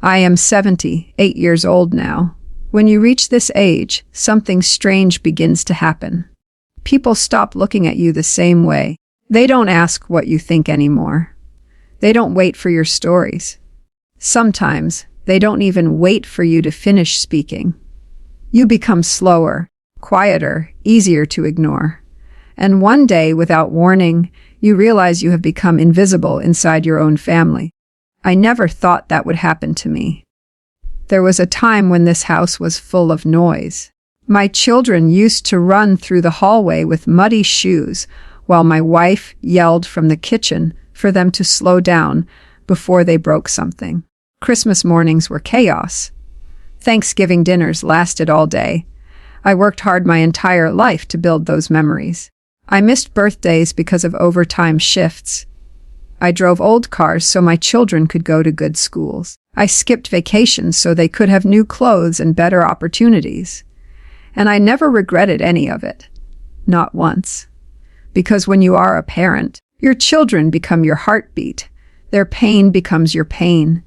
I am 78 years old now. When you reach this age, something strange begins to happen. People stop looking at you the same way. They don't ask what you think anymore. They don't wait for your stories. Sometimes, they don't even wait for you to finish speaking. You become slower, quieter, easier to ignore. And one day, without warning, you realize you have become invisible inside your own family. I never thought that would happen to me. There was a time when this house was full of noise. My children used to run through the hallway with muddy shoes, while my wife yelled from the kitchen for them to slow down before they broke something. Christmas mornings were chaos. Thanksgiving dinners lasted all day. I worked hard my entire life to build those memories. I missed birthdays because of overtime shifts. I drove old cars so my children could go to good schools. I skipped vacations so they could have new clothes and better opportunities. And I never regretted any of it. Not once. Because when you are a parent, your children become your heartbeat. Their pain becomes your pain.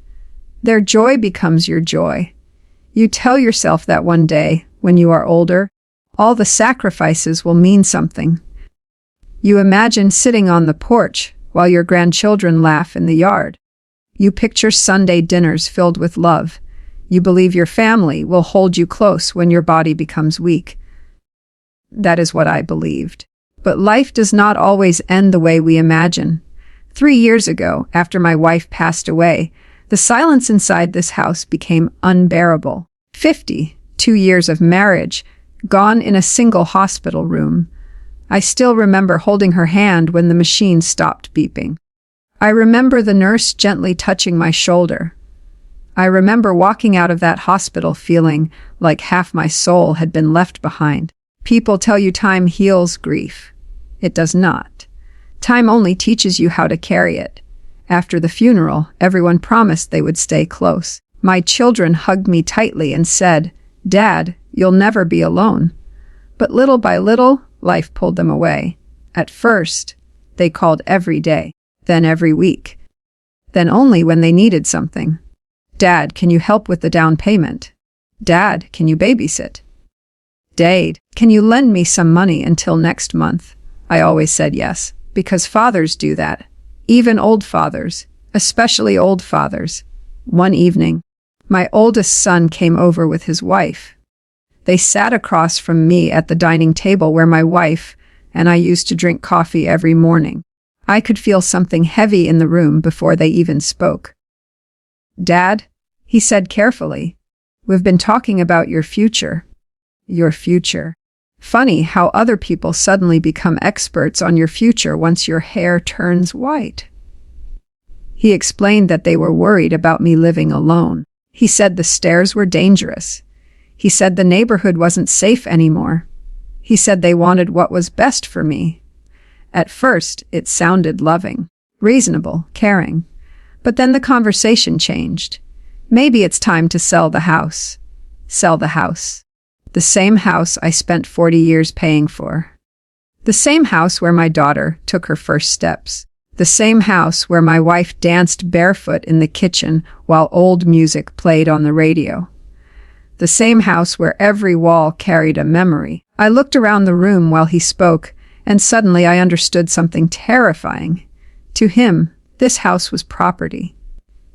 Their joy becomes your joy. You tell yourself that one day, when you are older, all the sacrifices will mean something. You imagine sitting on the porch while your grandchildren laugh in the yard. You picture Sunday dinners filled with love. You believe your family will hold you close when your body becomes weak. That is what I believed. But life does not always end the way we imagine. 3 years ago, after my wife passed away, the silence inside this house became unbearable. 52 years of marriage, gone in a single hospital room. I still remember holding her hand when the machine stopped beeping. I remember the nurse gently touching my shoulder. I remember walking out of that hospital feeling like half my soul had been left behind. People tell you time heals grief. It does not. Time only teaches you how to carry it. After the funeral, everyone promised they would stay close. My children hugged me tightly and said, "Dad, you'll never be alone." But little by little, life pulled them away. At first, they called every day, then every week, then only when they needed something. "Dad, can you help with the down payment? Dad, can you babysit? Dad, can you lend me some money until next month?" I always said yes, because fathers do that. Even old fathers, especially old fathers. One evening, my oldest son came over with his wife. They sat across from me at the dining table where my wife and I used to drink coffee every morning. I could feel something heavy in the room before they even spoke. "Dad," he said carefully, "we've been talking about your future." Your future. Funny how other people suddenly become experts on your future once your hair turns white. He explained that they were worried about me living alone. He said the stairs were dangerous. He said the neighborhood wasn't safe anymore. He said they wanted what was best for me. At first, it sounded loving, reasonable, caring. But then the conversation changed. Maybe it's time to sell the house. Sell the house. The same house I spent 40 years paying for. The same house where my daughter took her first steps. The same house where my wife danced barefoot in the kitchen while old music played on the radio. The same house where every wall carried a memory. I looked around the room while he spoke, and suddenly I understood something terrifying. To him, this house was property.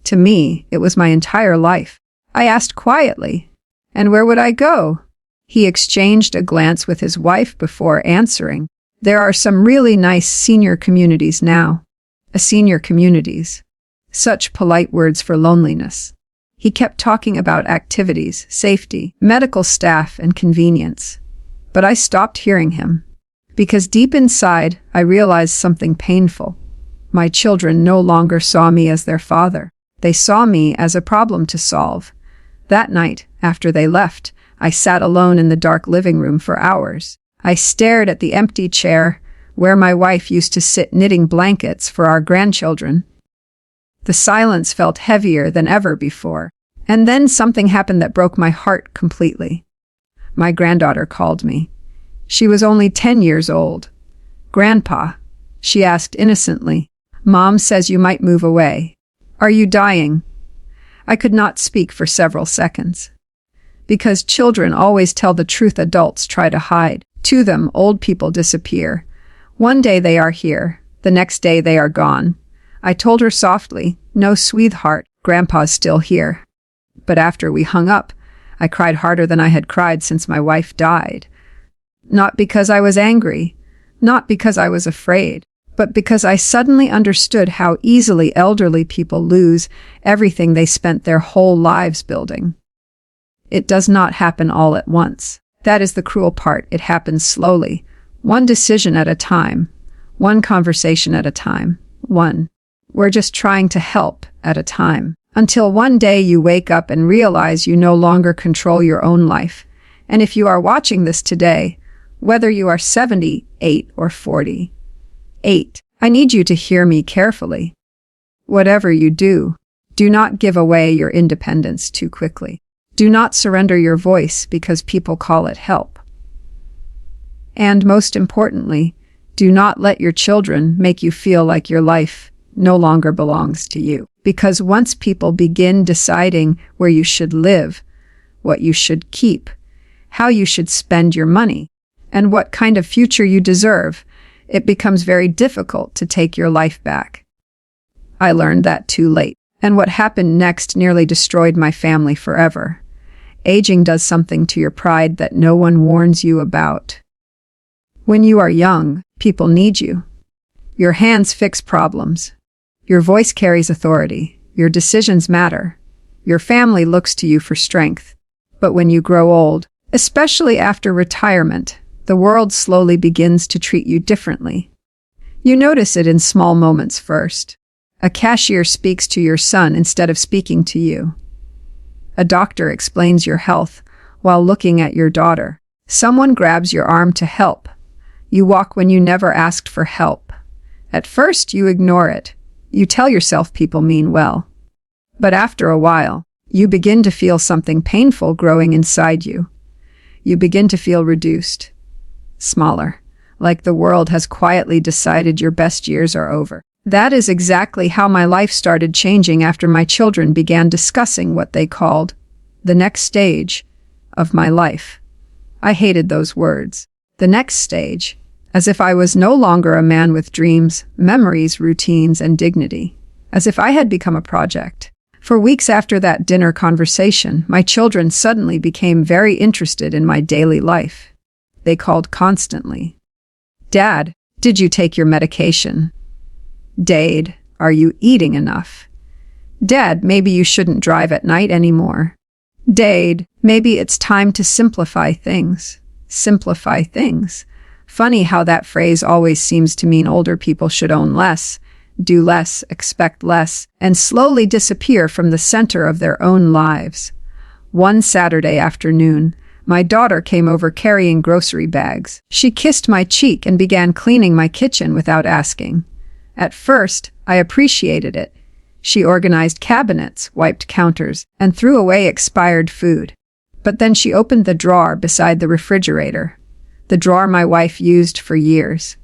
To me, it was my entire life. I asked quietly, "And where would I go?" He exchanged a glance with his wife before answering. "There are some really nice senior communities now." Senior communities. Such polite words for loneliness. He kept talking about activities, safety, medical staff, and convenience. But I stopped hearing him. Because deep inside, I realized something painful. My children no longer saw me as their father. They saw me as a problem to solve. That night, after they left, I sat alone in the dark living room for hours. I stared at the empty chair where my wife used to sit knitting blankets for our grandchildren. The silence felt heavier than ever before. And then something happened that broke my heart completely. My granddaughter called me. She was only 10 years old. "Grandpa," she asked innocently, "Mom says you might move away. Are you dying?" I could not speak for several seconds. Because children always tell the truth adults try to hide. To them, old people disappear. One day they are here, the next day they are gone. I told her softly, "No, sweetheart, Grandpa's still here." But after we hung up, I cried harder than I had cried since my wife died. Not because I was angry, not because I was afraid, but because I suddenly understood how easily elderly people lose everything they spent their whole lives building. It does not happen all at once. That is the cruel part. It happens slowly, one decision at a time, one conversation at a time, we're just trying to help at a time. Until one day you wake up and realize you no longer control your own life. And if you are watching this today, whether you are 78 or 48, I need you to hear me carefully. Whatever you do, do not give away your independence too quickly. Do not surrender your voice because people call it help. And most importantly, do not let your children make you feel like your life no longer belongs to you. Because once people begin deciding where you should live, what you should keep, how you should spend your money, and what kind of future you deserve, it becomes very difficult to take your life back. I learned that too late, and what happened next nearly destroyed my family forever. Aging does something to your pride that no one warns you about. When you are young, people need you. Your hands fix problems. Your voice carries authority. Your decisions matter. Your family looks to you for strength. But when you grow old, especially after retirement, the world slowly begins to treat you differently. You notice it in small moments first. A cashier speaks to your son instead of speaking to you. A doctor explains your health while looking at your daughter. Someone grabs your arm to help. You walk when you never asked for help. At first, you ignore it. You tell yourself people mean well. But after a while, you begin to feel something painful growing inside you. You begin to feel reduced, smaller, like the world has quietly decided your best years are over. That is exactly how my life started changing after my children began discussing what they called the next stage of my life. I hated those words. The next stage, as if I was no longer a man with dreams, memories, routines, and dignity, as if I had become a project. For weeks after that dinner conversation, my children suddenly became very interested in my daily life. They called constantly. "Dad, did you take your medication? Dad, are you eating enough? Dad, maybe you shouldn't drive at night anymore. Dad, maybe it's time to simplify things." Simplify things. Funny how that phrase always seems to mean older people should own less, do less, expect less, and slowly disappear from the center of their own lives. One Saturday afternoon, my daughter came over carrying grocery bags. She kissed my cheek and began cleaning my kitchen without asking. At first, I appreciated it. She organized cabinets, wiped counters, and threw away expired food. But then she opened the drawer beside the refrigerator, the drawer my wife used for years.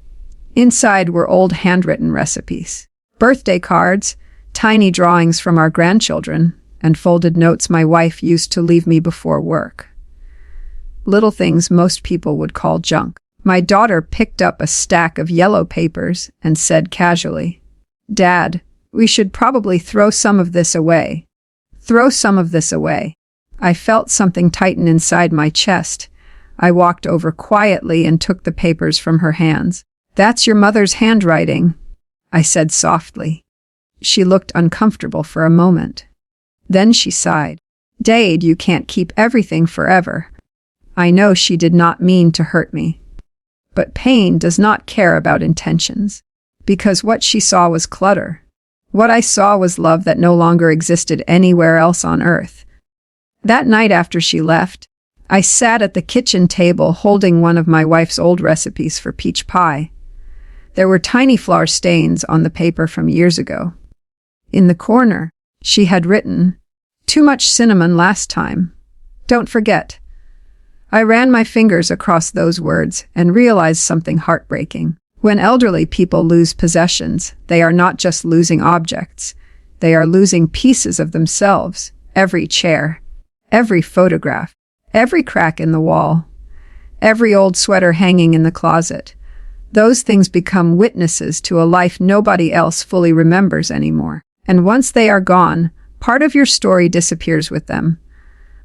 Inside were old handwritten recipes, birthday cards, tiny drawings from our grandchildren, and folded notes my wife used to leave me before work. Little things most people would call junk. My daughter picked up a stack of yellow papers and said casually, "Dad, we should probably throw some of this away." Throw some of this away. I felt something tighten inside my chest. I walked over quietly and took the papers from her hands. "That's your mother's handwriting," I said softly. She looked uncomfortable for a moment. Then she sighed. "Dad, you can't keep everything forever." I know she did not mean to hurt me. But pain does not care about intentions, because what she saw was clutter. What I saw was love that no longer existed anywhere else on earth. That night after she left, I sat at the kitchen table holding one of my wife's old recipes for peach pie. There were tiny flour stains on the paper from years ago. In the corner, she had written, "Too much cinnamon last time. Don't forget." I ran my fingers across those words and realized something heartbreaking. When elderly people lose possessions, they are not just losing objects. They are losing pieces of themselves. Every chair, every photograph, every crack in the wall, every old sweater hanging in the closet. Those things become witnesses to a life nobody else fully remembers anymore. And once they are gone, part of your story disappears with them.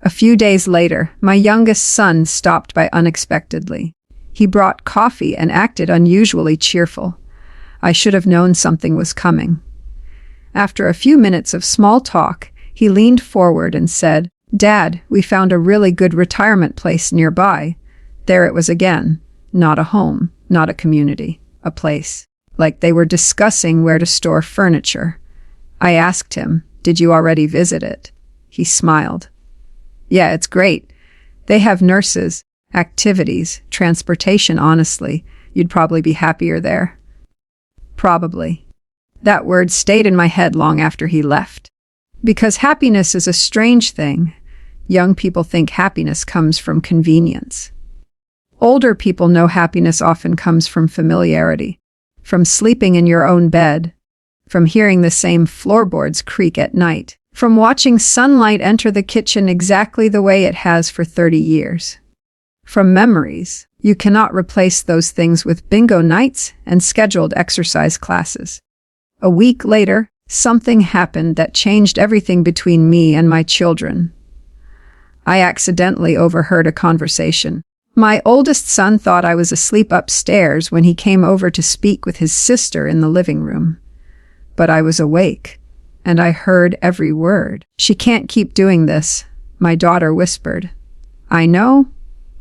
A few days later, my youngest son stopped by unexpectedly. He brought coffee and acted unusually cheerful. I should have known something was coming. After a few minutes of small talk, he leaned forward and said, "Dad, we found a really good retirement place nearby." There it was again. Not a home, not a community, a place. Like they were discussing where to store furniture. I asked him, "Did you already visit it?" He smiled. "Yeah, it's great. They have nurses, activities, transportation. Honestly, you'd probably be happier there." Probably. That word stayed in my head long after he left. Because happiness is a strange thing. Young people think happiness comes from convenience. Older people know happiness often comes from familiarity, from sleeping in your own bed, from hearing the same floorboards creak at night, from watching sunlight enter the kitchen exactly the way it has for 30 years. From memories. You cannot replace those things with bingo nights and scheduled exercise classes. A week later, something happened that changed everything between me and my children. I accidentally overheard a conversation. My oldest son thought I was asleep upstairs when he came over to speak with his sister in the living room. But I was awake, and I heard every word. "She can't keep doing this," my daughter whispered. "I know,"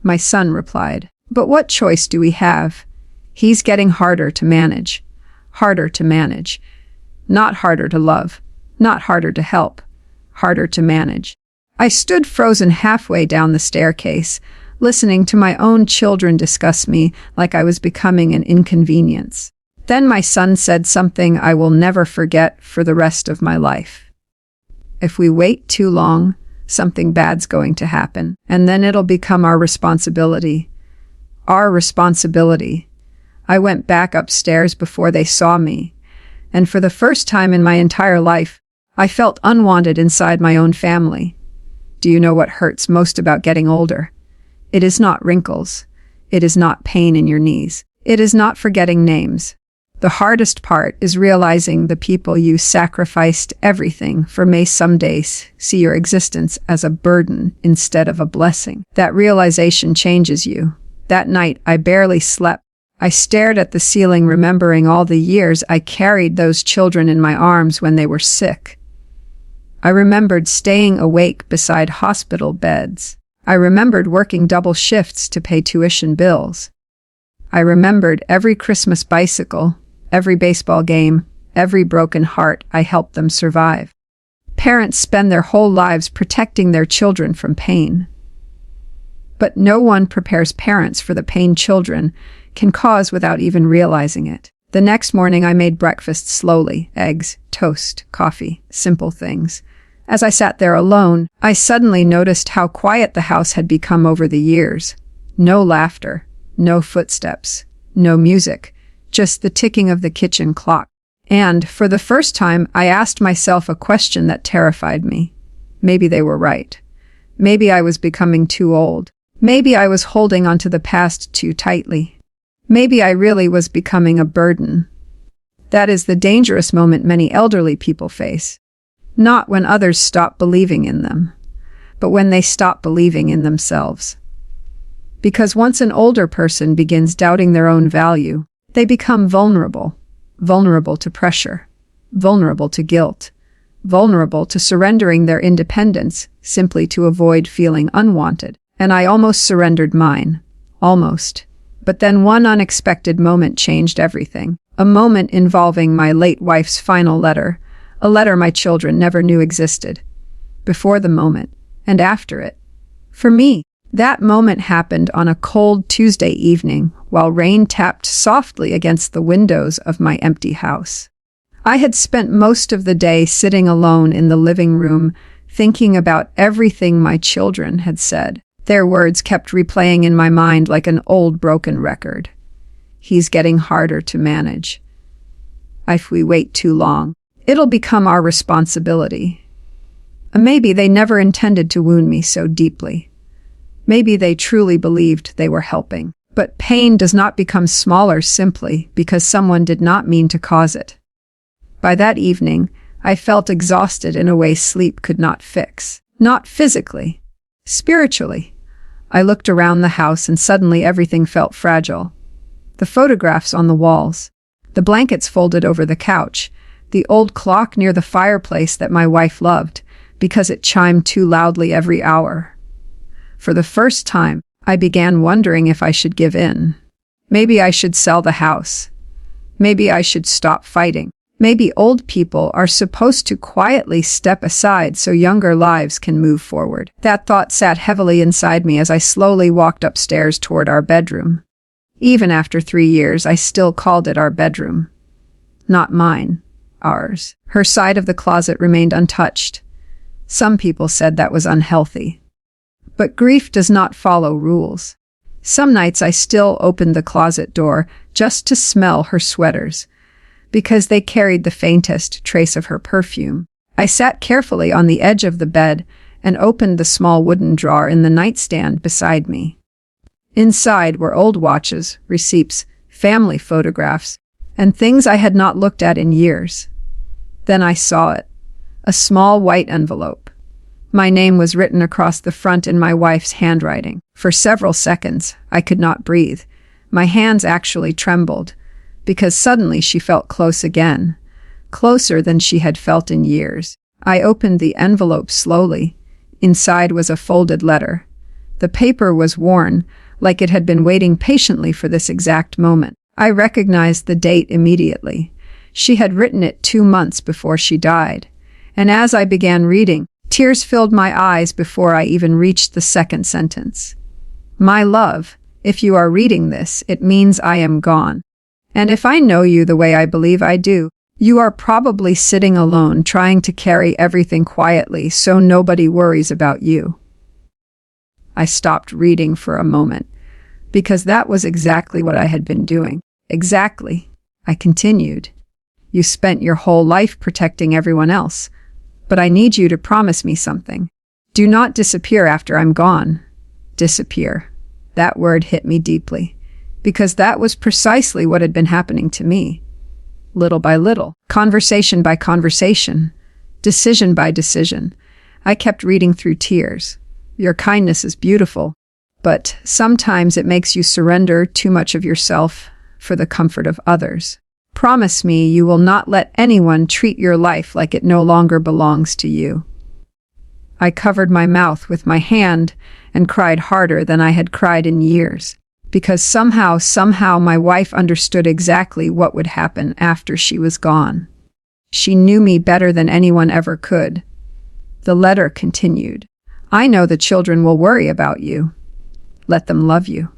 my son replied. "But what choice do we have? He's getting harder to manage. Harder to manage. Not harder to love. Not harder to help. Harder to manage." I stood frozen halfway down the staircase, listening to my own children discuss me like I was becoming an inconvenience. Then my son said something I will never forget for the rest of my life. "If we wait too long, something bad's going to happen, and then it'll become our responsibility." Our responsibility. I went back upstairs before they saw me, and for the first time in my entire life, I felt unwanted inside my own family. Do you know what hurts most about getting older? It is not wrinkles. It is not pain in your knees. It is not forgetting names. The hardest part is realizing the people you sacrificed everything for may some days see your existence as a burden instead of a blessing. That realization changes you. That night, I barely slept. I stared at the ceiling, remembering all the years I carried those children in my arms when they were sick. I remembered staying awake beside hospital beds. I remembered working double shifts to pay tuition bills. I remembered every Christmas bicycle, every baseball game, every broken heart I helped them survive. Parents spend their whole lives protecting their children from pain. But no one prepares parents for the pain children can cause without even realizing it. The next morning I made breakfast slowly, eggs, toast, coffee, simple things. As I sat there alone, I suddenly noticed how quiet the house had become over the years. No laughter, no footsteps, no music, just the ticking of the kitchen clock. And, for the first time, I asked myself a question that terrified me. Maybe they were right. Maybe I was becoming too old. Maybe I was holding onto the past too tightly. Maybe I really was becoming a burden. That is the dangerous moment many elderly people face. Not when others stop believing in them, but when they stop believing in themselves. Because once an older person begins doubting their own value, they become vulnerable. Vulnerable to pressure, vulnerable to guilt, vulnerable to surrendering their independence simply to avoid feeling unwanted. And I almost surrendered mine. Almost. But then one unexpected moment changed everything. A moment involving my late wife's final letter, a letter my children never knew existed. Before the moment, and after it. For me, that moment happened on a cold Tuesday evening while rain tapped softly against the windows of my empty house. I had spent most of the day sitting alone in the living room, thinking about everything my children had said. Their words kept replaying in my mind like an old broken record. He's getting harder to manage. If we wait too long, It'll become our responsibility. Maybe they never intended to wound me so deeply. Maybe they truly believed they were helping. But pain does not become smaller simply because someone did not mean to cause it. By that evening, I felt exhausted in a way sleep could not fix. Not physically, spiritually. I looked around the house and suddenly everything felt fragile. The photographs on the walls, the blankets folded over the couch, the old clock near the fireplace that my wife loved because it chimed too loudly every hour. For the first time, I began wondering if I should give in. Maybe I should sell the house. Maybe I should stop fighting. Maybe old people are supposed to quietly step aside so younger lives can move forward. That thought sat heavily inside me as I slowly walked upstairs toward our bedroom. Even after 3 years, I still called it our bedroom. Not mine, ours. Her side of the closet remained untouched. Some people said that was unhealthy. But grief does not follow rules. Some nights I still opened the closet door just to smell her sweaters, because they carried the faintest trace of her perfume. I sat carefully on the edge of the bed and opened the small wooden drawer in the nightstand beside me. Inside were old watches, receipts, family photographs, and things I had not looked at in years. Then I saw it, a small white envelope. My name was written across the front in my wife's handwriting. For several seconds, I could not breathe. My hands actually trembled, because suddenly she felt close again, closer than she had felt in years. I opened the envelope slowly. Inside was a folded letter. The paper was worn, like it had been waiting patiently for this exact moment. I recognized the date immediately. She had written it 2 months before she died. And as I began reading, tears filled my eyes before I even reached the second sentence. My love, if you are reading this, it means I am gone. And if I know you the way I believe I do, you are probably sitting alone trying to carry everything quietly so nobody worries about you. I stopped reading for a moment, because that was exactly what I had been doing. Exactly. I continued. You spent your whole life protecting everyone else, but I need you to promise me something. Do not disappear after I'm gone. Disappear. That word hit me deeply, because that was precisely what had been happening to me. Little by little, conversation by conversation, decision by decision, I kept reading through tears. Your kindness is beautiful, but sometimes it makes you surrender too much of yourself for the comfort of others. Promise me you will not let anyone treat your life like it no longer belongs to you. I covered my mouth with my hand and cried harder than I had cried in years, because somehow my wife understood exactly what would happen after she was gone. She knew me better than anyone ever could. The letter continued. I know the children will worry about you. Let them love you.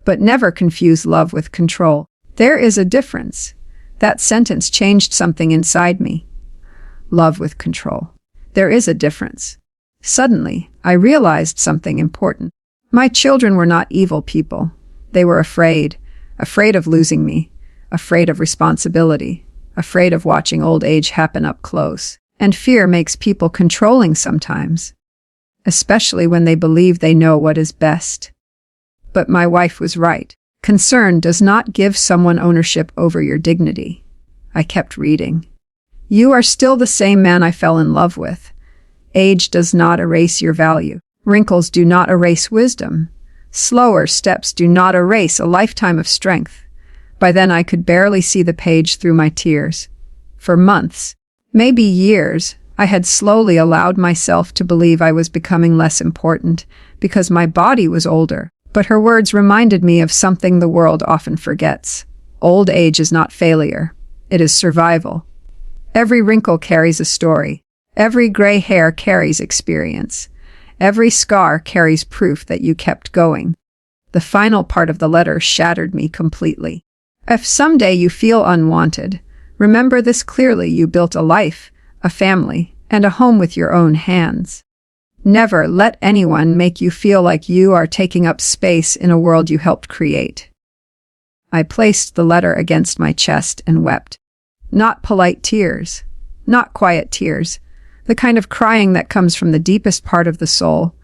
But never confuse love with control. There is a difference. That sentence changed something inside me. Love with control. There is a difference. Suddenly, I realized something important. My children were not evil people. They were afraid of losing me, afraid of responsibility, afraid of watching old age happen up close. And fear makes people controlling sometimes, especially when they believe they know what is best. But my wife was right. Concern does not give someone ownership over your dignity. I kept reading. You are still the same man I fell in love with. Age does not erase your value. Wrinkles do not erase wisdom. Slower steps do not erase a lifetime of strength. By then I could barely see the page through my tears. For months, maybe years, I had slowly allowed myself to believe I was becoming less important because my body was older. But her words reminded me of something the world often forgets. Old age is not failure. It is survival. Every wrinkle carries a story. Every gray hair carries experience. Every scar carries proof that you kept going. The final part of the letter shattered me completely. If someday you feel unwanted, remember this clearly: you built a life, a family, and a home with your own hands. Never let anyone make you feel like you are taking up space in a world you helped create. I placed the letter against my chest and wept. Not polite tears, Not quiet tears, the kind of crying that comes from the deepest part of the soul.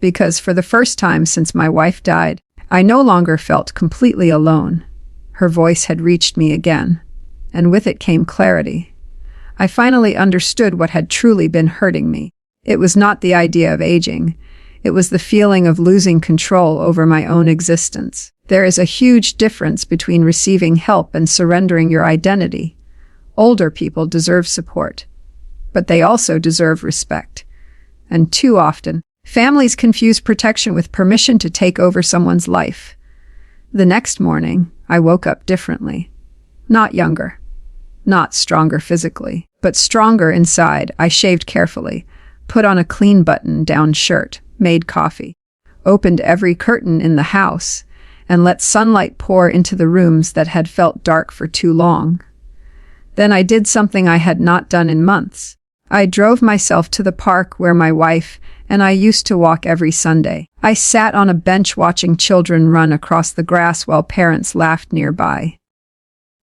Because for the first time since my wife died, I no longer felt completely alone. Her voice had reached me again, and with it came clarity. I finally understood what had truly been hurting me. It was not the idea of aging. It was the feeling of losing control over my own existence. There is a huge difference between receiving help and surrendering your identity. Older people deserve support, but they also deserve respect. And too often, families confuse protection with permission to take over someone's life. The next morning, I woke up differently. Not younger, not stronger physically, but stronger inside. I shaved carefully, put on a clean button-down shirt, made coffee, opened every curtain in the house, and let sunlight pour into the rooms that had felt dark for too long. Then I did something I had not done in months. I drove myself to the park where my wife and I used to walk every Sunday. I sat on a bench watching children run across the grass while parents laughed nearby.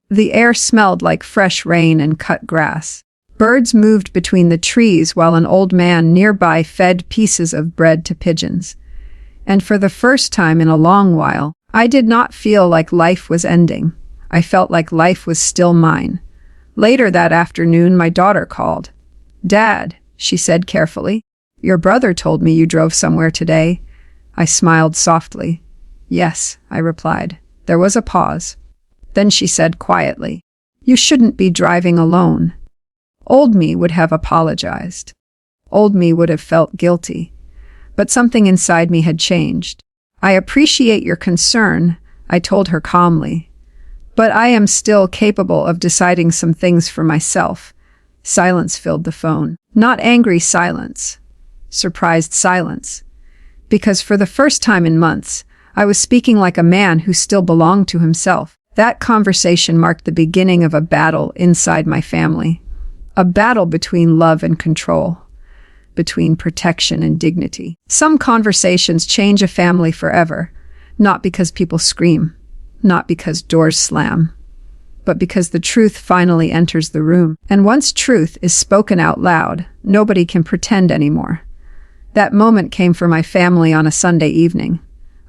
The air smelled like fresh rain and cut grass. Birds moved between the trees while an old man nearby fed pieces of bread to pigeons. And for the first time in a long while, I did not feel like life was ending. I felt like life was still mine. Later that afternoon, my daughter called. "Dad," she said carefully, "your brother told me you drove somewhere today." I smiled softly. "Yes," I replied. There was a pause. Then she said quietly, "You shouldn't be driving alone." Old me would have apologized. Old me would have felt guilty. But something inside me had changed. "I appreciate your concern," I told her calmly. "But I am still capable of deciding some things for myself." Silence filled the phone. Not angry silence. Surprised silence. Because for the first time in months, I was speaking like a man who still belonged to himself. That conversation marked the beginning of a battle inside my family. A battle between love and control. Between protection and dignity. Some conversations change a family forever. Not because people scream. Not because doors slam, but because the truth finally enters the room. And once truth is spoken out loud, nobody can pretend anymore. That moment came for my family on a Sunday evening.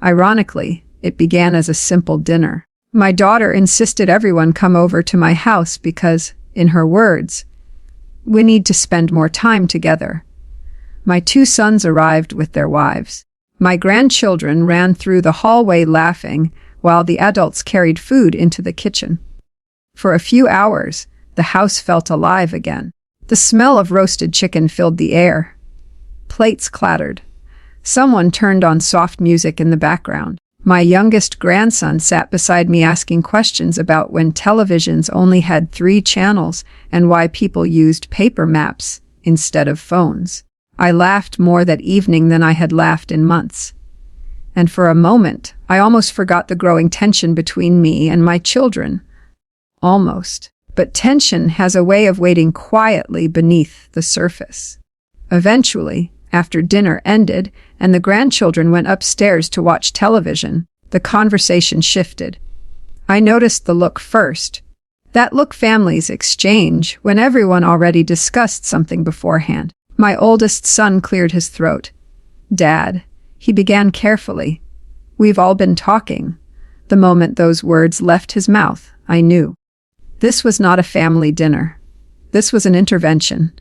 Ironically, it began as a simple dinner. My daughter insisted everyone come over to my house because, in her words, "We need to spend more time together." My 2 sons arrived with their wives. My grandchildren ran through the hallway laughing, while the adults carried food into the kitchen. For a few hours, the house felt alive again. The smell of roasted chicken filled the air. Plates clattered. Someone turned on soft music in the background. My youngest grandson sat beside me asking questions about when televisions only had 3 channels and why people used paper maps instead of phones. I laughed more that evening than I had laughed in months. And for a moment, I almost forgot the growing tension between me and my children. Almost. But tension has a way of waiting quietly beneath the surface. Eventually, after dinner ended and the grandchildren went upstairs to watch television, the conversation shifted. I noticed the look first. That look families exchange when everyone already discussed something beforehand. My oldest son cleared his throat. "Dad," he began carefully, "we've all been talking." The moment those words left his mouth, I knew. This was not a family dinner. This was an intervention.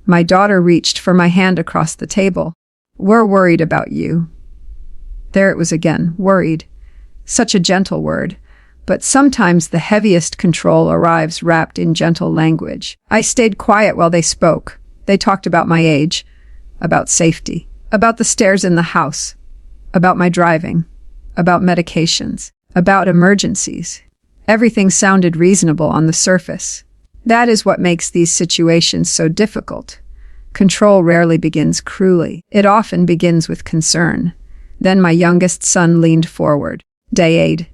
My daughter reached for my hand across the table. "We're worried about you." There it was again, worried. Such a gentle word. But sometimes the heaviest control arrives wrapped in gentle language. I stayed quiet while they spoke. They talked about my age, about safety, about the stairs in the house, about my driving, about medications, about emergencies. Everything sounded reasonable on the surface. That is what makes these situations so difficult. Control rarely begins cruelly. It often begins with concern. Then my youngest son leaned forward. "Dad,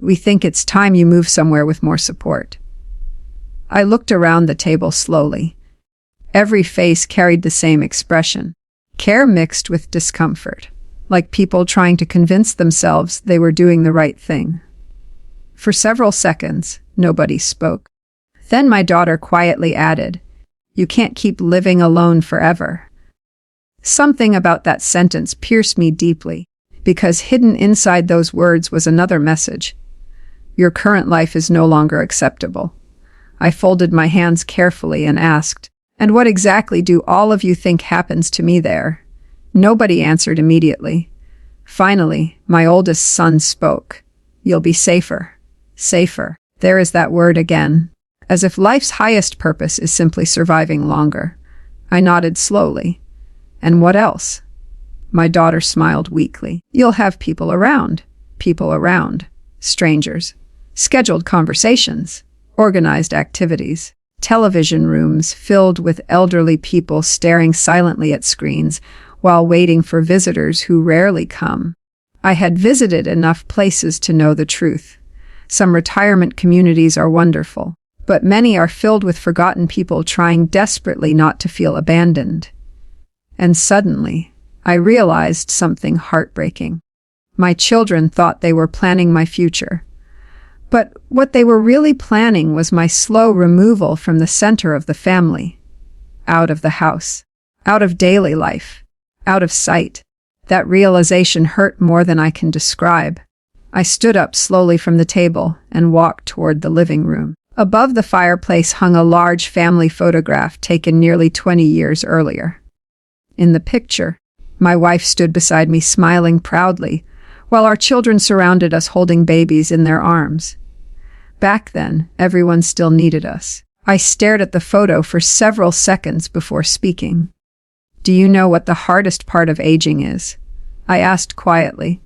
we think it's time you move somewhere with more support." I looked around the table slowly. Every face carried the same expression. Care mixed with discomfort, like people trying to convince themselves they were doing the right thing. For several seconds, nobody spoke. Then my daughter quietly added, You can't keep living alone forever. Something about that sentence pierced me deeply, because hidden inside those words was another message. Your current life is no longer acceptable. I folded my hands carefully and asked, "And what exactly do all of you think happens to me there?" Nobody answered immediately. Finally, my oldest son spoke. "You'll be safer. Safer." There is that word again. As if life's highest purpose is simply surviving longer. I nodded slowly. "And what else?" My daughter smiled weakly. "You'll have people around. People around. Strangers. Scheduled conversations. Organized activities. Television rooms filled with elderly people staring silently at screens while waiting for visitors who rarely come. I had visited enough places to know the truth. Some retirement communities are wonderful, but many are filled with forgotten people trying desperately not to feel abandoned. And suddenly, I realized something heartbreaking. My children thought they were planning my future. But what they were really planning was my slow removal from the center of the family. Out of the house. Out of daily life. Out of sight. That realization hurt more than I can describe. I stood up slowly from the table and walked toward the living room. Above the fireplace hung a large family photograph taken nearly 20 years earlier. In the picture, my wife stood beside me smiling proudly, while our children surrounded us holding babies in their arms. Back then, everyone still needed us. I stared at the photo for several seconds before speaking. "Do you know what the hardest part of aging is?" I asked quietly.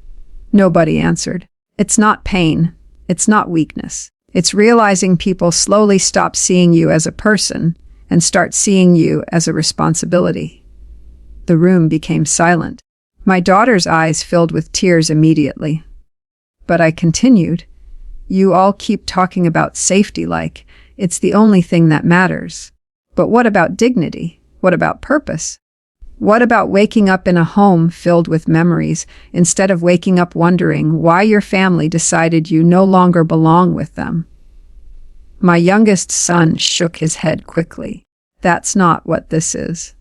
Nobody answered. "It's not pain. It's not weakness. It's realizing people slowly stop seeing you as a person and start seeing you as a responsibility." The room became silent. My daughter's eyes filled with tears immediately. But I continued, "You all keep talking about safety like it's the only thing that matters. But what about dignity? What about purpose? What about waking up in a home filled with memories instead of waking up wondering why your family decided you no longer belong with them?" My youngest son shook his head quickly. "That's not what this is."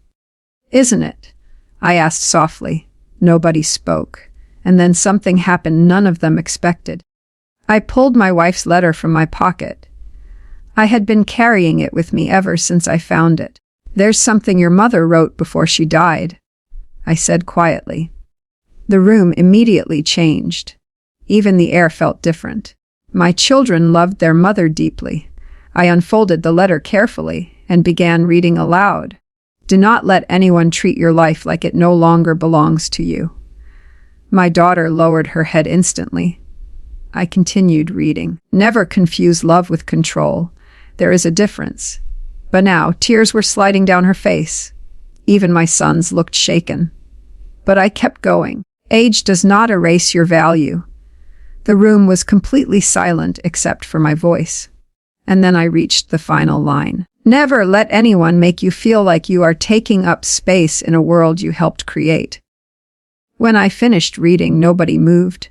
"Isn't it?" I asked softly. Nobody spoke, and then something happened none of them expected. I pulled my wife's letter from my pocket. I had been carrying it with me ever since I found it. "There's something your mother wrote before she died," I said quietly. The room immediately changed. Even the air felt different. My children loved their mother deeply. I unfolded the letter carefully and began reading aloud. "Do not let anyone treat your life like it no longer belongs to you." My daughter lowered her head instantly. I continued reading. "Never confuse love with control. There is a difference." But now, tears were sliding down her face. Even my sons looked shaken. But I kept going. "Age does not erase your value." The room was completely silent except for my voice. And then I reached the final line. "Never let anyone make you feel like you are taking up space in a world you helped create." When I finished reading, nobody moved.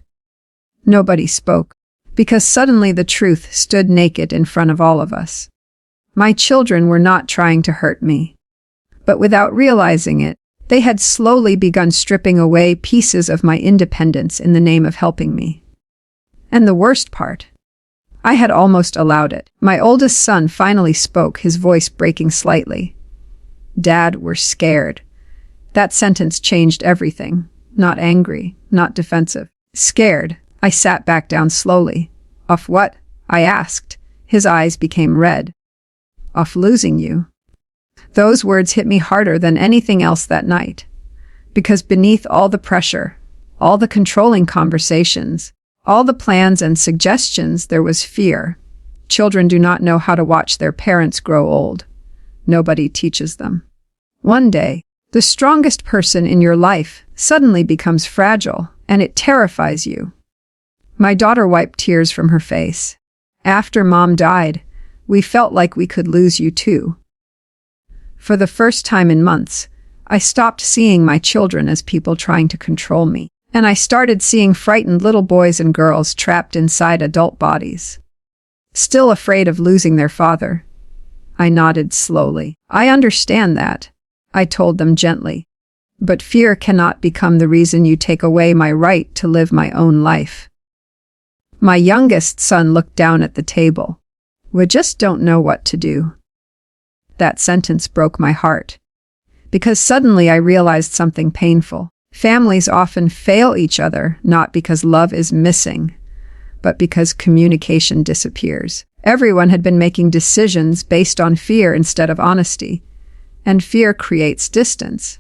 Nobody spoke, because suddenly the truth stood naked in front of all of us. My children were not trying to hurt me. But without realizing it, they had slowly begun stripping away pieces of my independence in the name of helping me. And the worst part, I had almost allowed it. My oldest son finally spoke, his voice breaking slightly. "Dad, we're scared." That sentence changed everything. Not angry, not defensive. Scared. I sat back down slowly. "Of what?" I asked. His eyes became red. "Of losing you." Those words hit me harder than anything else that night. Because beneath all the pressure, all the controlling conversations, all the plans and suggestions, there was fear. Children do not know how to watch their parents grow old. Nobody teaches them. One day, the strongest person in your life suddenly becomes fragile, and it terrifies you. My daughter wiped tears from her face. "After Mom died, we felt like we could lose you too." For the first time in months, I stopped seeing my children as people trying to control me, and I started seeing frightened little boys and girls trapped inside adult bodies. Still afraid of losing their father, I nodded slowly. I understand that, I told them gently. But fear cannot become the reason you take away my right to live my own life. My youngest son looked down at the table. We just don't know what to do. That sentence broke my heart. Because suddenly I realized something painful. Families often fail each other, not because love is missing, but because communication disappears. Everyone had been making decisions based on fear instead of honesty, and fear creates distance.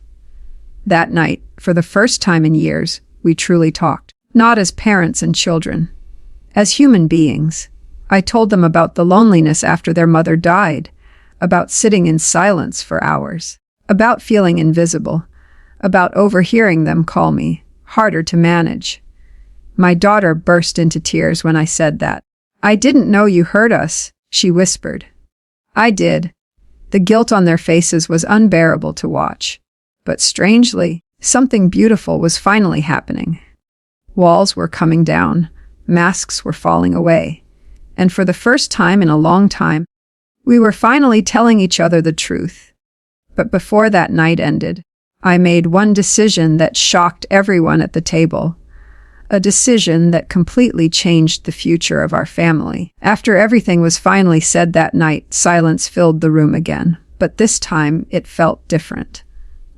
That night, for the first time in years, we truly talked, not as parents and children, as human beings. I told them about the loneliness after their mother died, about sitting in silence for hours, about feeling invisible, about overhearing them call me, harder to manage. My daughter burst into tears when I said that. I didn't know you heard us, she whispered. I did. The guilt on their faces was unbearable to watch. But strangely, something beautiful was finally happening. Walls were coming down, masks were falling away, and for the first time in a long time, we were finally telling each other the truth. But before that night ended, I made one decision that shocked everyone at the table. A decision that completely changed the future of our family. After everything was finally said that night, silence filled the room again. But this time, it felt different.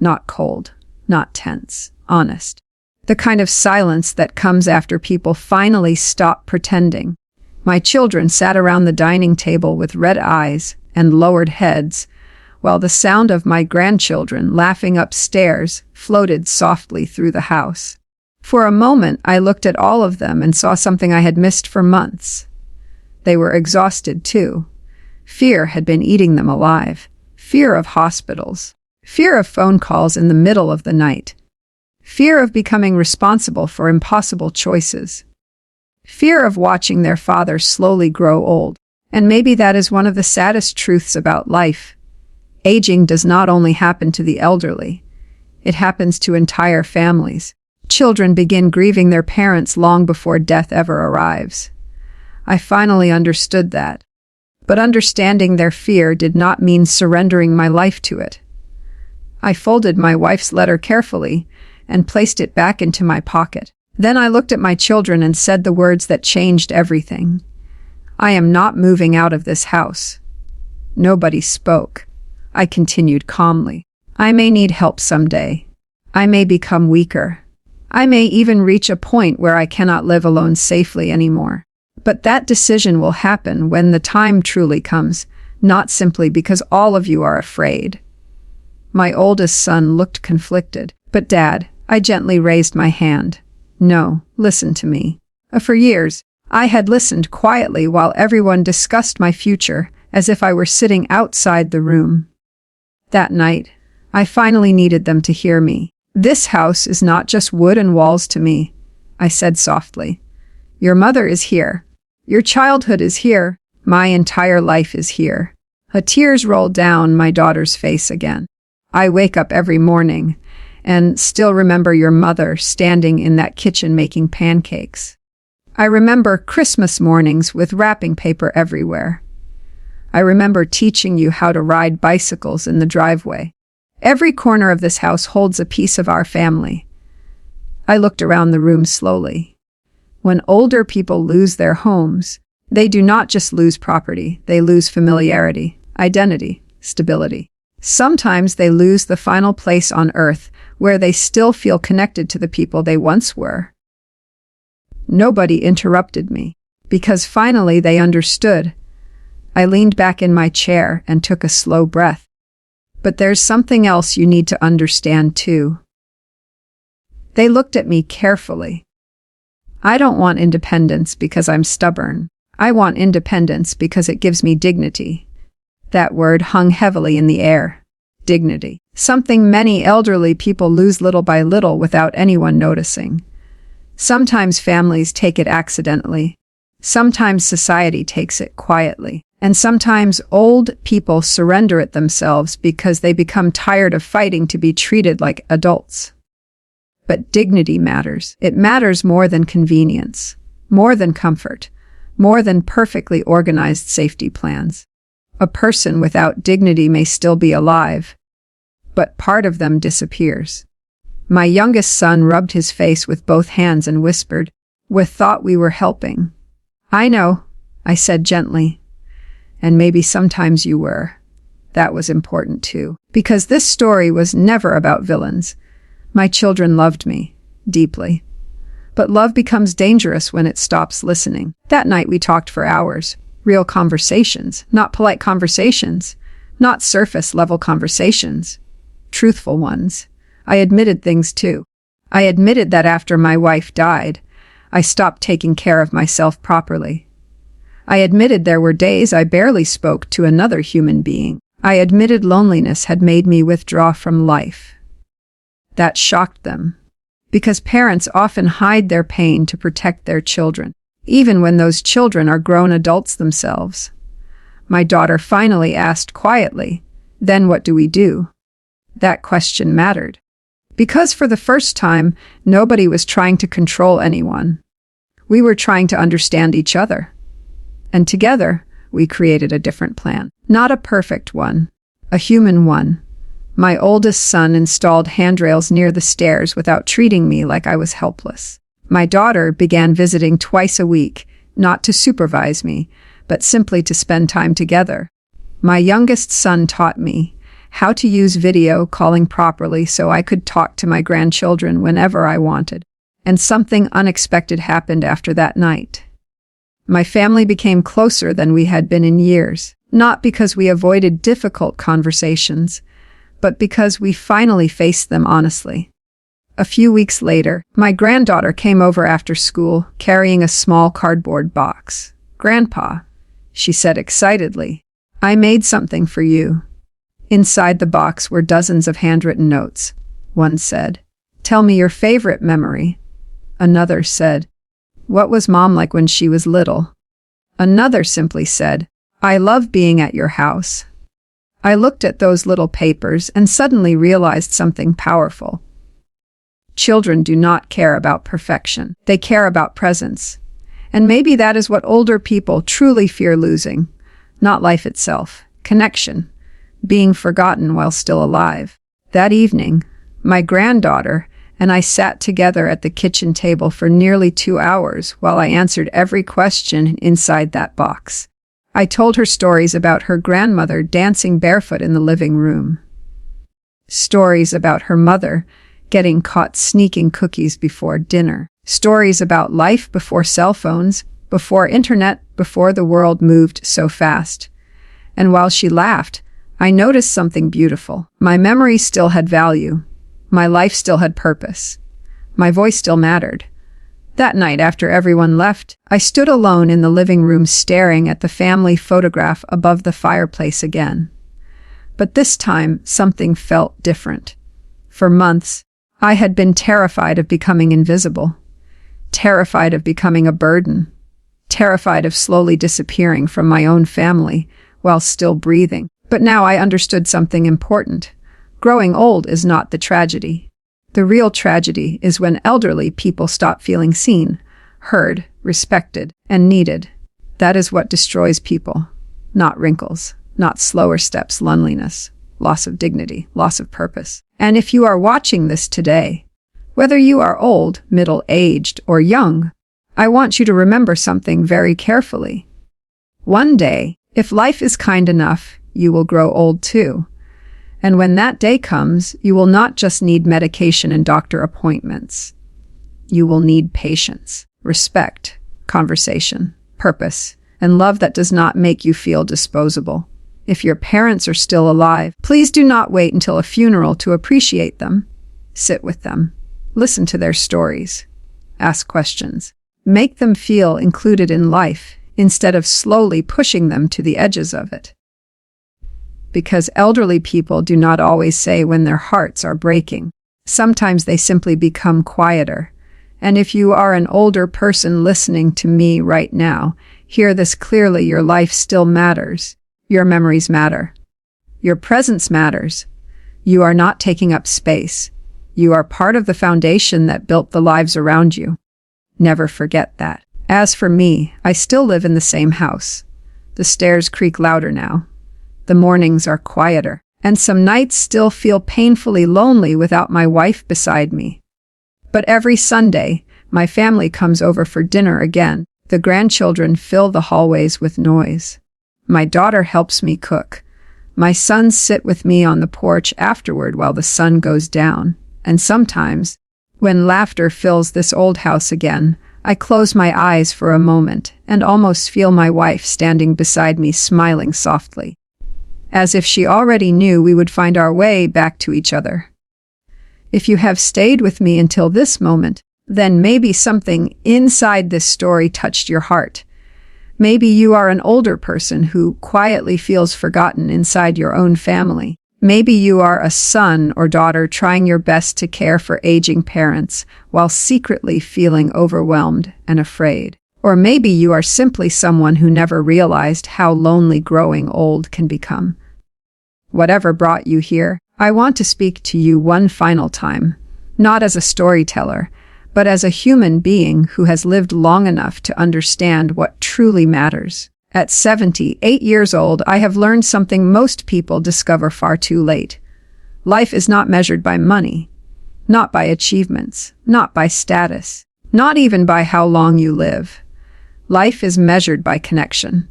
Not cold, not tense, honest. The kind of silence that comes after people finally stop pretending. My children sat around the dining table with red eyes and lowered heads, while the sound of my grandchildren laughing upstairs floated softly through the house. For a moment, I looked at all of them and saw something I had missed for months. They were exhausted, too. Fear had been eating them alive. Fear of hospitals. Fear of phone calls in the middle of the night. Fear of becoming responsible for impossible choices. Fear of watching their father slowly grow old. And maybe that is one of the saddest truths about life. Aging does not only happen to the elderly. It happens to entire families. Children begin grieving their parents long before death ever arrives. I finally understood that. But understanding their fear did not mean surrendering my life to it. I folded my wife's letter carefully and placed it back into my pocket. Then I looked at my children and said the words that changed everything. I am not moving out of this house. Nobody spoke. I continued calmly. I may need help someday. I may become weaker. I may even reach a point where I cannot live alone safely anymore. But that decision will happen when the time truly comes, not simply because all of you are afraid. My oldest son looked conflicted. But Dad, I gently raised my hand. No, listen to me. For years, I had listened quietly while everyone discussed my future as if I were sitting outside the room. That night, I finally needed them to hear me. This house is not just wood and walls to me, I said softly. Your mother is here. Your childhood is here. My entire life is here. The tears rolled down my daughter's face again. I wake up every morning and still remember your mother standing in that kitchen making pancakes. I remember Christmas mornings with wrapping paper everywhere. I remember teaching you how to ride bicycles in the driveway. Every corner of this house holds a piece of our family. I looked around the room slowly. When older people lose their homes, they do not just lose property, they lose familiarity, identity, stability. Sometimes they lose the final place on earth where they still feel connected to the people they once were. Nobody interrupted me, because finally they understood. I leaned back in my chair and took a slow breath. But there's something else you need to understand too. They looked at me carefully. I don't want independence because I'm stubborn. I want independence because it gives me dignity. That word hung heavily in the air. Dignity. Something many elderly people lose little by little without anyone noticing. Sometimes families take it accidentally. Sometimes society takes it quietly. And sometimes old people surrender it themselves because they become tired of fighting to be treated like adults. But dignity matters. It matters more than convenience, more than comfort, more than perfectly organized safety plans. A person without dignity may still be alive, but part of them disappears. My youngest son rubbed his face with both hands and whispered, "We thought we were helping." "I know," I said gently, "and maybe sometimes you were." That was important too, because this story was never about villains. My children loved me deeply. But love becomes dangerous when it stops listening. That night we talked for hours. Real conversations, not polite conversations, not surface-level conversations. Truthful ones. I admitted things too. I admitted that after my wife died, I stopped taking care of myself properly. I admitted there were days I barely spoke to another human being. I admitted loneliness had made me withdraw from life. That shocked them, because parents often hide their pain to protect their children, even when those children are grown adults themselves. My daughter finally asked quietly, "Then what do we do?" That question mattered, because for the first time, nobody was trying to control anyone. We were trying to understand each other. And together, we created a different plan. Not a perfect one, a human one. My oldest son installed handrails near the stairs without treating me like I was helpless. My daughter began visiting twice a week, not to supervise me, but simply to spend time together. My youngest son taught me how to use video calling properly so I could talk to my grandchildren whenever I wanted. And something unexpected happened after that night. My family became closer than we had been in years, not because we avoided difficult conversations, but because we finally faced them honestly. A few weeks later, my granddaughter came over after school, carrying a small cardboard box. "Grandpa," she said excitedly, "I made something for you." Inside the box were dozens of handwritten notes. One said, "Tell me your favorite memory." Another said, "What was Mom like when she was little?" Another simply said, "I love being at your house." I looked at those little papers and suddenly realized something powerful. Children do not care about perfection. They care about presence. And maybe that is what older people truly fear losing. Not life itself. Connection. Being forgotten while still alive. That evening, my granddaughter and I sat together at the kitchen table for nearly 2 hours while I answered every question inside that box. I told her stories about her grandmother dancing barefoot in the living room. Stories about her mother getting caught sneaking cookies before dinner. Stories about life before cell phones, before internet, before the world moved so fast. And while she laughed, I noticed something beautiful. My memory still had value. My life still had purpose. My voice still mattered. That night, after everyone left, I stood alone in the living room staring at the family photograph above the fireplace again. But this time, something felt different. For months, I had been terrified of becoming invisible, terrified of becoming a burden, terrified of slowly disappearing from my own family while still breathing. But now I understood something important. Growing old is not the tragedy. The real tragedy is when elderly people stop feeling seen, heard, respected, and needed. That is what destroys people. Not wrinkles, not slower steps, loneliness, loss of dignity, loss of purpose. And if you are watching this today, whether you are old, middle-aged, or young, I want you to remember something very carefully. One day, if life is kind enough, you will grow old too. And when that day comes, you will not just need medication and doctor appointments. You will need patience, respect, conversation, purpose, and love that does not make you feel disposable. If your parents are still alive, please do not wait until a funeral to appreciate them. Sit with them. Listen to their stories. Ask questions. Make them feel included in life instead of slowly pushing them to the edges of it. Because elderly people do not always say when their hearts are breaking. Sometimes they simply become quieter. And if you are an older person listening to me right now, hear this clearly: your life still matters. Your memories matter. Your presence matters. You are not taking up space. You are part of the foundation that built the lives around you. Never forget that. As for me, I still live in the same house. The stairs creak louder now. The mornings are quieter, and some nights still feel painfully lonely without my wife beside me. But every Sunday, my family comes over for dinner again. The grandchildren fill the hallways with noise. My daughter helps me cook. My sons sit with me on the porch afterward while the sun goes down. And sometimes, when laughter fills this old house again, I close my eyes for a moment and almost feel my wife standing beside me smiling softly, as if she already knew we would find our way back to each other. If you have stayed with me until this moment, then maybe something inside this story touched your heart. Maybe you are an older person who quietly feels forgotten inside your own family. Maybe you are a son or daughter trying your best to care for aging parents while secretly feeling overwhelmed and afraid. Or maybe you are simply someone who never realized how lonely growing old can become. Whatever brought you here, I want to speak to you one final time, not as a storyteller, but as a human being who has lived long enough to understand what truly matters. At 78 years old, I have learned something most people discover far too late. Life is not measured by money, not by achievements, not by status, not even by how long you live. Life is measured by connection,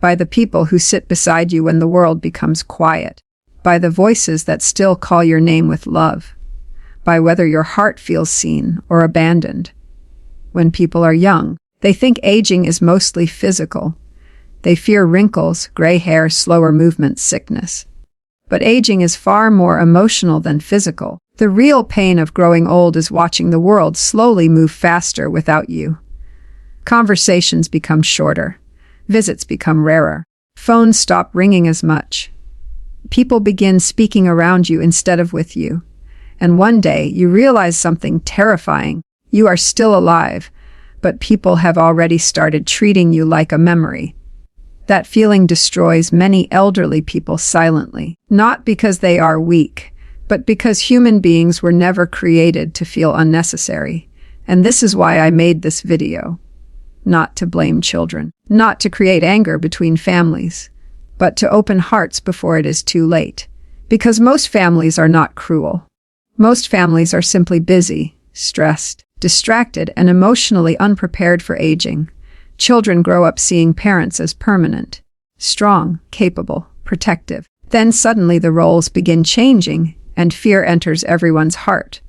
by the people who sit beside you when the world becomes quiet, by the voices that still call your name with love, by whether your heart feels seen or abandoned. When people are young, they think aging is mostly physical. They fear wrinkles, gray hair, slower movement, sickness. But aging is far more emotional than physical. The real pain of growing old is watching the world slowly move faster without you. Conversations become shorter. Visits become rarer. Phones stop ringing as much. People begin speaking around you instead of with you. And one day, you realize something terrifying. You are still alive, but people have already started treating you like a memory. That feeling destroys many elderly people silently, not because they are weak, but because human beings were never created to feel unnecessary. And this is why I made this video. Not to blame children, not to create anger between families, but to open hearts before it is too late. Because most families are not cruel. Most families are simply busy, stressed, distracted, and emotionally unprepared for aging. Children grow up seeing parents as permanent, strong, capable, protective. Then suddenly the roles begin changing, and fear enters everyone's heart.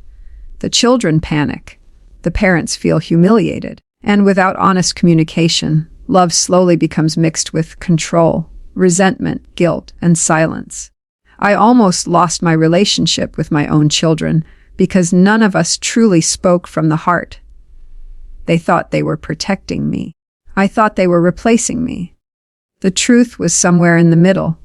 The children panic. The parents feel humiliated. And without honest communication, love slowly becomes mixed with control, resentment, guilt, and silence. I almost lost my relationship with my own children because none of us truly spoke from the heart. They thought they were protecting me. I thought they were replacing me. The truth was somewhere in the middle.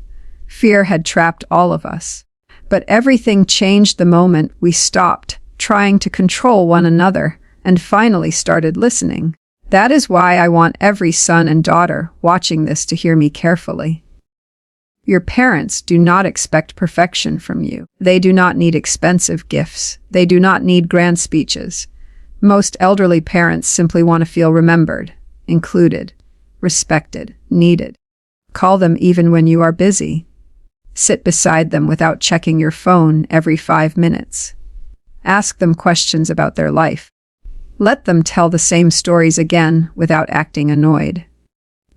Fear had trapped all of us. But everything changed the moment we stopped trying to control one another and finally started listening. That is why I want every son and daughter watching this to hear me carefully. Your parents do not expect perfection from you. They do not need expensive gifts. They do not need grand speeches. Most elderly parents simply want to feel remembered, included, respected, needed. Call them even when you are busy. Sit beside them without checking your phone every 5 minutes. Ask them questions about their life. Let them tell the same stories again without acting annoyed.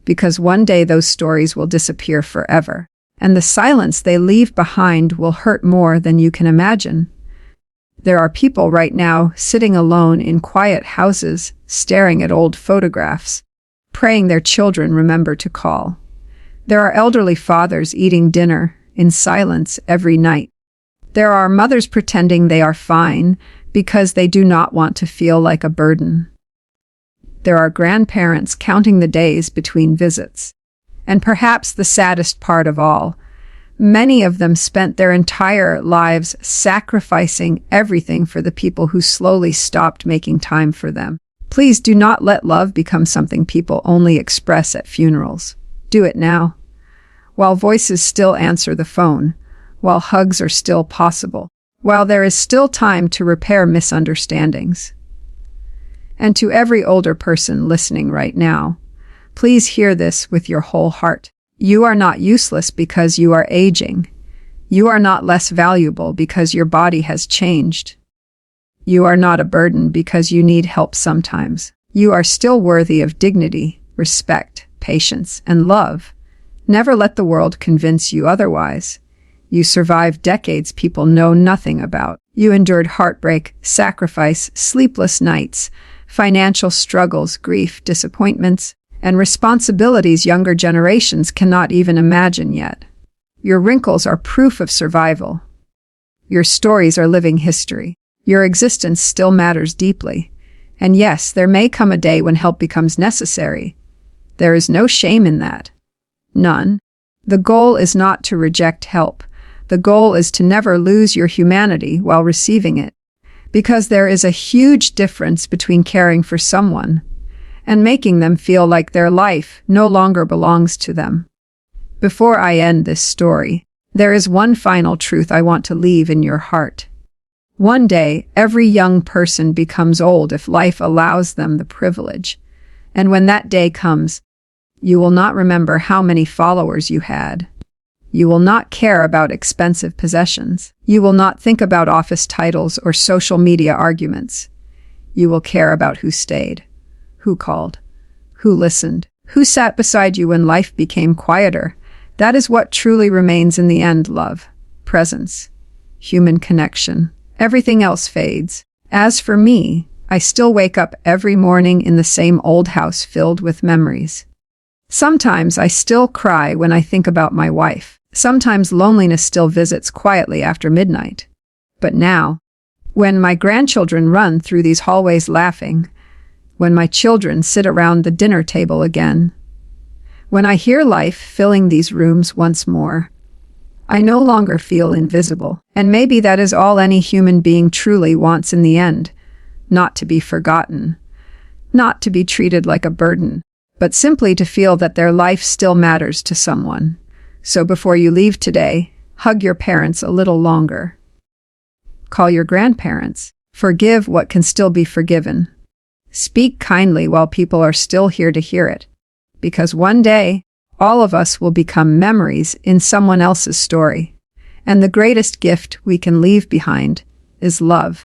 Because one day those stories will disappear forever, and the silence they leave behind will hurt more than you can imagine. There are people right now sitting alone in quiet houses, staring at old photographs, praying their children remember to call. There are elderly fathers eating dinner in silence every night. There are mothers pretending they are fine because they do not want to feel like a burden. There are grandparents counting the days between visits. And perhaps the saddest part of all, many of them spent their entire lives sacrificing everything for the people who slowly stopped making time for them. Please do not let love become something people only express at funerals. Do it now. While voices still answer the phone, while hugs are still possible, while there is still time to repair misunderstandings. And to every older person listening right now, please hear this with your whole heart. You are not useless because you are aging. You are not less valuable because your body has changed. You are not a burden because you need help sometimes. You are still worthy of dignity, respect, patience, and love. Never let the world convince you otherwise. You survived decades people know nothing about. You endured heartbreak, sacrifice, sleepless nights, financial struggles, grief, disappointments, and responsibilities younger generations cannot even imagine yet. Your wrinkles are proof of survival. Your stories are living history. Your existence still matters deeply. And yes, there may come a day when help becomes necessary. There is no shame in that. None. The goal is not to reject help. The goal is to never lose your humanity while receiving it. Because there is a huge difference between caring for someone and making them feel like their life no longer belongs to them. Before I end this story, there is one final truth I want to leave in your heart. One day, every young person becomes old if life allows them the privilege. And when that day comes, you will not remember how many followers you had. You will not care about expensive possessions. You will not think about office titles or social media arguments. You will care about who stayed, who called, who listened, who sat beside you when life became quieter. That is what truly remains in the end: love, presence, human connection. Everything else fades. As for me, I still wake up every morning in the same old house filled with memories. Sometimes I still cry when I think about my wife. Sometimes loneliness still visits quietly after midnight. But now, when my grandchildren run through these hallways laughing, when my children sit around the dinner table again, when I hear life filling these rooms once more, I no longer feel invisible. And maybe that is all any human being truly wants in the end. Not to be forgotten, not to be treated like a burden, but simply to feel that their life still matters to someone. So before you leave today, hug your parents a little longer. Call your grandparents. Forgive what can still be forgiven. Speak kindly while people are still here to hear it. Because one day, all of us will become memories in someone else's story. And the greatest gift we can leave behind is love.